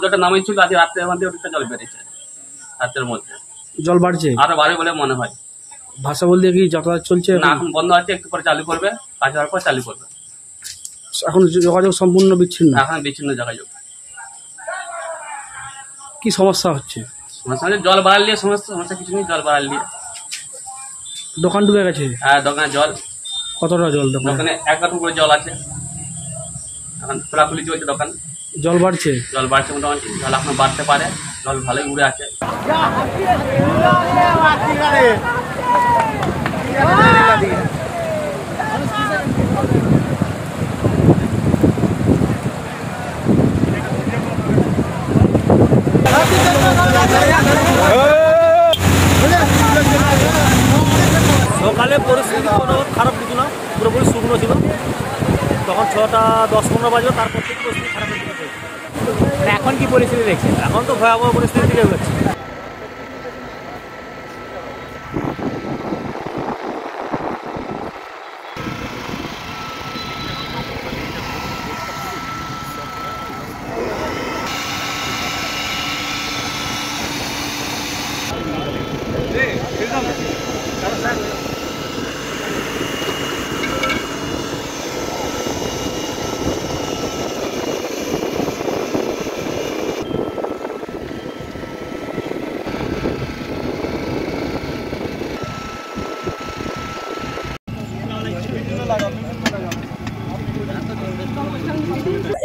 জলটা নামাইছিল আজ রাত্রের মধ্যে ওটা জল বেড়েছে, রাতের মধ্যে জল বাড়ছে আরো বাড়বে বলে মনে হয়। ভাষা বলতে কি যাতায়াত চলছে না, এখন বন্ধ আছে, একটু পরে চালু করবে, কাজ হওয়ার পর চালু করবে। এখন যোগাযোগ সম্পূর্ণ বিচ্ছিন্ন, এখন বিচ্ছিন্ন যোগাযোগ। কি সমস্যা হচ্ছে? সমস্যা জল বাড়াল দিয়ে সমস্যা কিছু নেই, জল বাড়াল দিয়ে দোকান ডুবে গেছে। হ্যাঁ, দোকানে জল। কতটা জল দোকানে? 1 কাঠুন করে জল আছে, এখন খোলাখুলি চলছে দোকান। জল বাড়ছে? জল বাড়ছে মোটামুটি, জল এখন বাড়তে পারে, জল ভালোই উড়ে আছে। সকালে পরিস্থিতি কোনো খারাপ কিছু না, পুরোপুরি শুকনো ছিল। তখন 6:10-15 বাজলো, তারপর থেকে পরিস্থিতি খারাপের দিকে চলছে। এখন কি পরিস্থিতি দেখছেন? এখন তো ভয়াবহ পরিস্থিতির দিকে যাচ্ছে।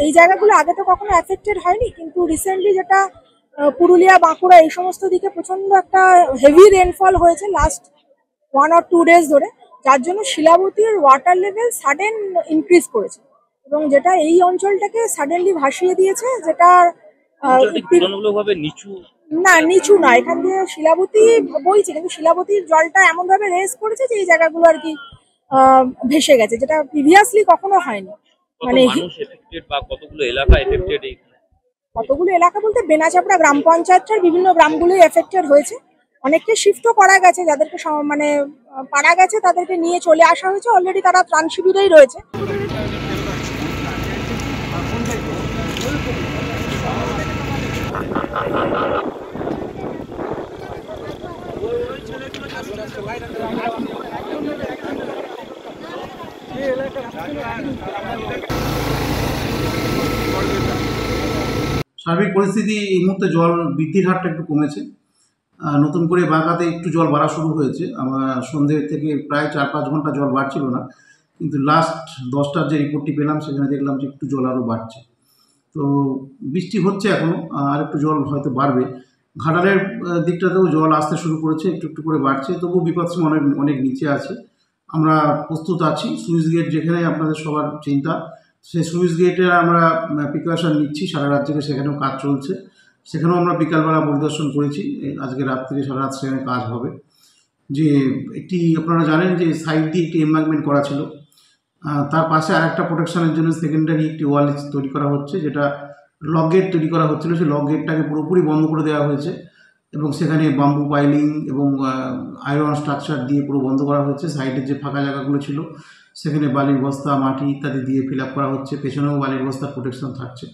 এই জায়গাগুলো আগে তো কখনো অ্যাফেক্টেড হয়নি, কিন্তু রিসেন্টলি যেটা পুরুলিয়া, বাঁকুড়া এই সমস্ত দিকে প্রচন্ড একটা হেভি রেনফল হয়েছে লাস্ট 1 or 2 days ধরে, যার জন্য শিলাবতীর ওয়াটার লেভেল সাডেন ইনক্রিজ করেছে এবং যেটা এই অঞ্চলটাকে সাডেনলি ভাসিয়ে দিয়েছে, যেটা তুলনামূলকভাবে নিচু না, নিচু না, এখান দিয়ে শিলাবতী বইছে, কিন্তু শিলাবতীর জলটা এমন ভাবে রেজ করেছে যে এই জায়গাগুলো আর কি ভেসে গেছে, যেটা প্রিভিয়াসলি কখনো হয়নি। মানে মানুষ এফেক্টেড বা কতগুলো এলাকা এফেক্টেড? কতগুলো এলাকা বলতে বেনাচাপড়া গ্রাম পঞ্চায়েতের বিভিন্ন গ্রামগুলোই এফেক্টেড হয়েছে। অনেককে শিফটও করা গেছে, যাদেরকে মানে পারা গেছে তাদেরকে নিয়ে চলে আসা হয়েছে, অলরেডি তারা ত্রাণ শিবিরেই রয়েছে। সার্বিক পরিস্থিতি এই মুহূর্তে জল বৃদ্ধির হারটা একটু কমেছে। নতুন করে বাঁকাতে একটু জল বাড়া শুরু হয়েছে। আমার সন্ধ্যে থেকে প্রায় 4-5 ঘন্টা জল বাড়ছিল না, কিন্তু লাস্ট 10টার যে রিপোর্টটি পেলাম সেখানে দেখলাম যে একটু জল আরও বাড়ছে। তো বৃষ্টি হচ্ছে এখনও, আর একটু জল হয়তো বাড়বে। ঘাটালের দিকটাতেও জল আসতে শুরু করেছে, একটু একটু করে বাড়ছে, তবুও বিপদসীমা অনেক অনেক নিচে আছে। আমরা প্রস্তুত আছি। সুইচ গেট যেখানে আপনাদের সবার চিন্তা, সেই সুইচ গেটে আমরা প্রিকশন নিচ্ছি, সারা রাত থেকে সেখানেও কাজ চলছে। সেখানেও আমরা বিকালবেলা পরিদর্শন করেছি, আজকে রাত্রে সারা রাত সেখানে কাজ হবে। যে একটি আপনারা জানেন যে সাইড দিয়ে একটি এম্বাঙ্কমেন্ট করা ছিল, তার পাশে আরেকটা প্রোটেকশনের জন্য সেকেন্ডারি একটি ওয়াল তৈরি করা হচ্ছে, যেটা লক গেট তৈরি করা হচ্ছিল, সেই লক গেটটাকে পুরোপুরি বন্ধ করে দেওয়া হয়েছে এবং সেখানে বাম্বু পাইলিং এবং আয়রন স্ট্রাকচার দিয়ে পুরো বন্ধ করা হচ্ছে। সাইডের যে ফাঁকা জায়গাগুলো ছিল সেখানে বালির বস্তা, মাটি ইত্যাদি দিয়ে ফিল আপ করা হচ্ছে, পেছনেও বালির বস্তার প্রোটেকশন থাকছে।